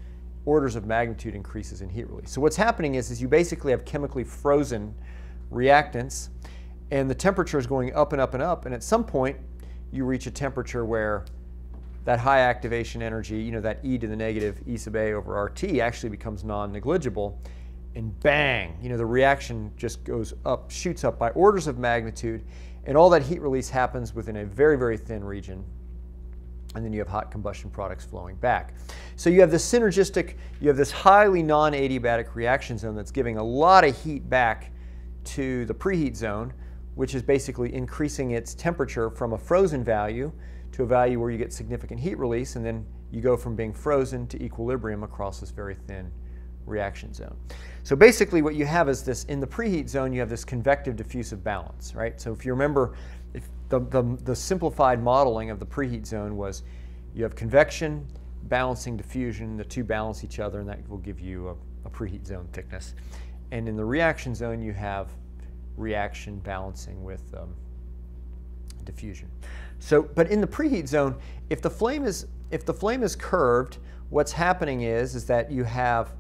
orders of magnitude increases in heat release. So what's happening is you basically have chemically frozen reactants, and the temperature is going up and up and up, and at some point you reach a temperature where that high activation energy, that e to the negative E sub a over RT actually becomes non-negligible, and bang, the reaction just goes up, shoots up by orders of magnitude, and all that heat release happens within a very, very thin region, and then you have hot combustion products flowing back. So you have this synergistic, you have this highly non-adiabatic reaction zone that's giving a lot of heat back to the preheat zone, which is basically increasing its temperature from a frozen value to a value where you get significant heat release, and then you go from being frozen to equilibrium across this very thin reaction zone. So basically what you have is this, in the preheat zone, you have this convective diffusive balance, right? So if you remember, the simplified modeling of the preheat zone was you have convection, balancing diffusion, the two balance each other, and that will give you a preheat zone thickness. And in the reaction zone, you have reaction balancing with diffusion. So, but in the preheat zone, if the flame is curved, what's happening is that you have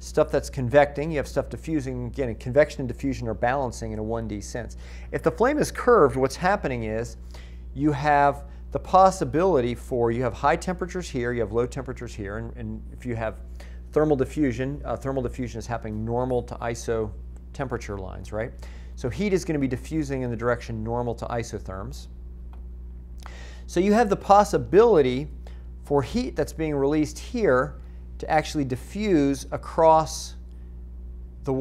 stuff that's convecting, you have stuff diffusing. Again, convection and diffusion are balancing in a 1D sense. If the flame is curved, what's happening is you have the possibility for, you have high temperatures here, you have low temperatures here, and if you have thermal diffusion is happening normal to iso temperature lines, right? So heat is going to be diffusing in the direction normal to isotherms. So you have the possibility for heat that's being released here to actually diffuse across the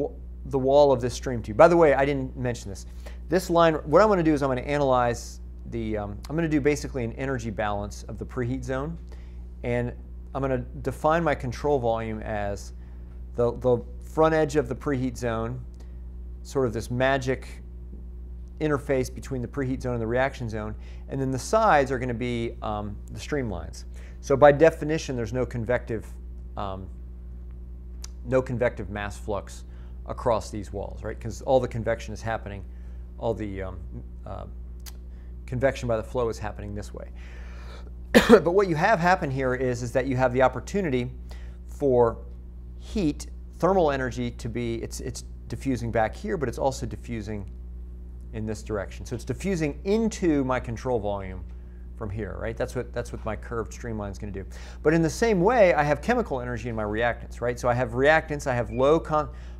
wall of this stream tube. By the way, I didn't mention this. This line, what I'm going to do is I'm going to analyze the, I'm going to do basically an energy balance of the preheat zone, and I'm going to define my control volume as the front edge of the preheat zone, sort of this magic interface between the preheat zone and the reaction zone, and then the sides are going to be the streamlines. So by definition, there's no convective mass flux across these walls, right? Because all the convection is happening, all the convection by the flow is happening this way. But what you have happen here is that you have the opportunity for heat, thermal energy to be, it's diffusing back here, but it's also diffusing in this direction. So it's diffusing into my control volume from here, right? That's what my curved streamline is going to do. But in the same way, I have chemical energy in my reactants, right? So I have reactants, I have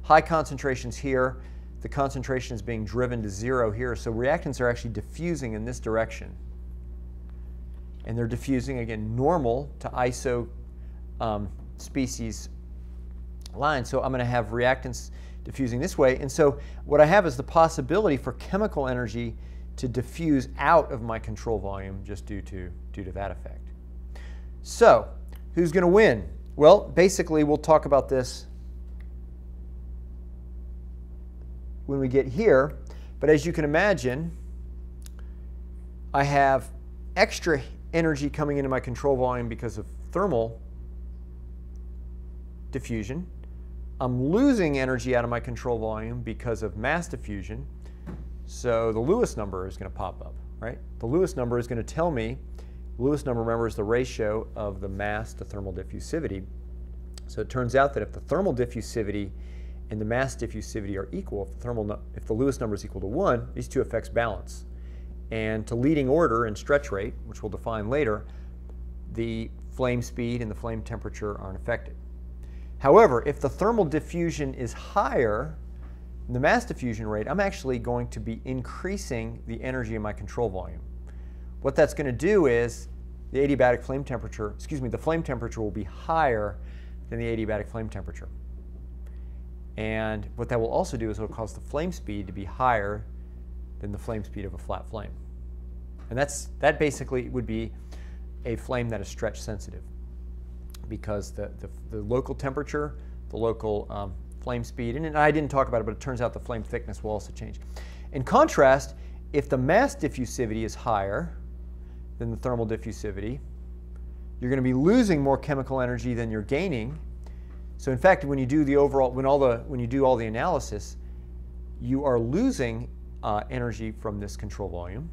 high concentrations here. The concentration is being driven to 0 here. So reactants are actually diffusing in this direction. And they're diffusing, again, normal to iso species line. So I'm going to have reactants diffusing this way. And so what I have is the possibility for chemical energy to diffuse out of my control volume just due to that effect. So who's going to win? Well, basically, we'll talk about this when we get here. But as you can imagine, I have extra energy coming into my control volume because of thermal diffusion. I'm losing energy out of my control volume because of mass diffusion. So the Lewis number is going to pop up, right? The Lewis number is going to tell me, Lewis number, remember, is the ratio of the mass to thermal diffusivity. So it turns out that if the thermal diffusivity and the mass diffusivity are equal, if the Lewis number is equal to 1, these two effects balance. And to leading order and stretch rate, which we'll define later, the flame speed and the flame temperature aren't affected. However, if the thermal diffusion is higher than the mass diffusion rate, I'm actually going to be increasing the energy in my control volume. What that's going to do is the adiabatic flame temperature, the flame temperature will be higher than the adiabatic flame temperature. And what that will also do is it will cause the flame speed to be higher than the flame speed of a flat flame. And that basically would be a flame that is stretch sensitive, because the local temperature, the local flame speed, and I didn't talk about it, but it turns out the flame thickness will also change. In contrast, if the mass diffusivity is higher than the thermal diffusivity, you're going to be losing more chemical energy than you're gaining. So in fact, when you do the overall, when you do all the analysis, you are losing energy from this control volume.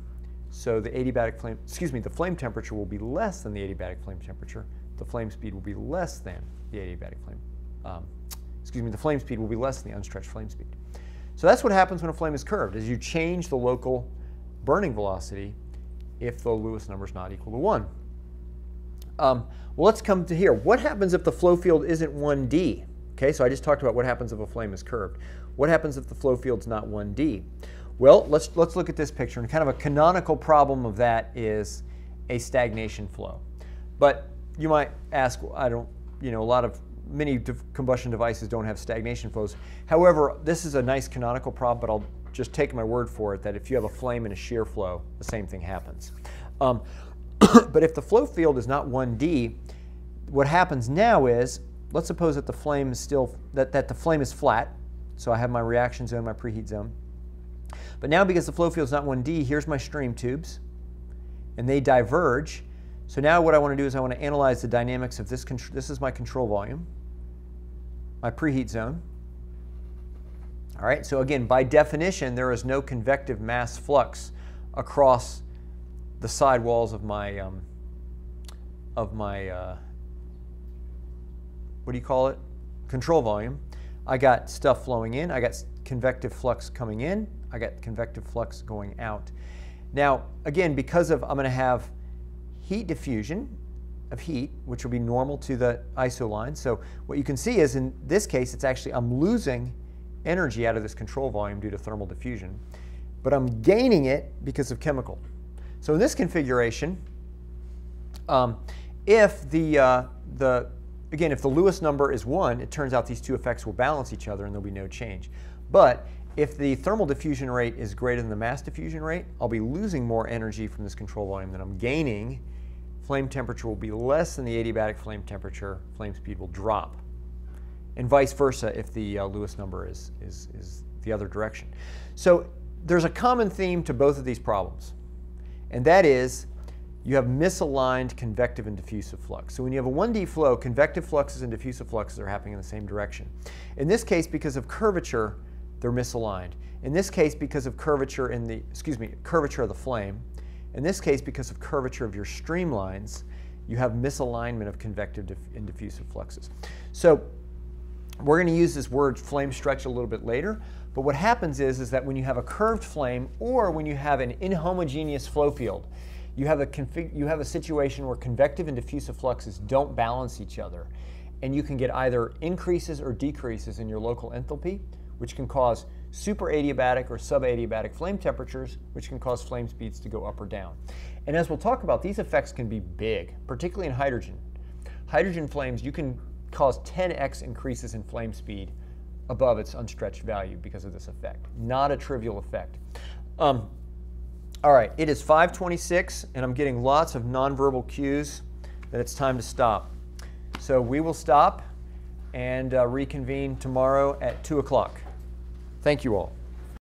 So the adiabatic flame, the flame temperature will be less than the adiabatic flame temperature. The flame speed will be less than the adiabatic flame. The flame speed will be less than the unstretched flame speed. So that's what happens when a flame is curved, is you change the local burning velocity if the Lewis number is not equal to 1. Well, let's come to here. What happens if the flow field isn't 1D? Okay, so I just talked about what happens if a flame is curved. What happens if the flow field's not 1D? Well, let's look at this picture, and kind of a canonical problem of that is a stagnation flow. But you might ask, many combustion devices don't have stagnation flows. However, this is a nice canonical problem, but I'll just take my word for it that if you have a flame and a shear flow, the same thing happens. But if the flow field is not 1D, what happens now is, let's suppose that the flame is that the flame is flat. So I have my reaction zone, my preheat zone. But now, because the flow field is not 1D, here's my stream tubes, and they diverge. So now what I want to do is I want to analyze the dynamics of this. This is my control volume, my preheat zone. All right, so again, by definition, there is no convective mass flux across the side walls of my, what do you call it? control volume. I got stuff flowing in. I got convective flux coming in. I got convective flux going out. Now, again, because of I'm going to have heat diffusion of heat, which will be normal to the iso line. So what you can see is in this case, it's actually I'm losing energy out of this control volume due to thermal diffusion, but I'm gaining it because of chemical. So in this configuration, if the Lewis number is 1, it turns out these two effects will balance each other and there'll be no change. But if the thermal diffusion rate is greater than the mass diffusion rate, I'll be losing more energy from this control volume than I'm gaining. Flame temperature will be less than the adiabatic flame temperature. Flame speed will drop. And vice versa if the Lewis number is the other direction. So there's a common theme to both of these problems, and that is you have misaligned convective and diffusive flux. So when you have a 1D flow, convective fluxes and diffusive fluxes are happening in the same direction. In this case, because of curvature, they're misaligned. In this case, because of curvature curvature of the flame. In this case, because of curvature of your streamlines, you have misalignment of convective and diffusive fluxes. So we're going to use this word flame stretch a little bit later, but what happens is that when you have a curved flame or when you have an inhomogeneous flow field, you have a situation where convective and diffusive fluxes don't balance each other, and you can get either increases or decreases in your local enthalpy, which can cause superadiabatic or subadiabatic flame temperatures, which can cause flame speeds to go up or down. And as we'll talk about, these effects can be big, particularly in hydrogen. Hydrogen flames, you can cause 10x increases in flame speed above its unstretched value because of this effect. Not a trivial effect. All right, it is 5:26, and I'm getting lots of nonverbal cues that it's time to stop. So we will stop and reconvene tomorrow at 2 o'clock. Thank you all.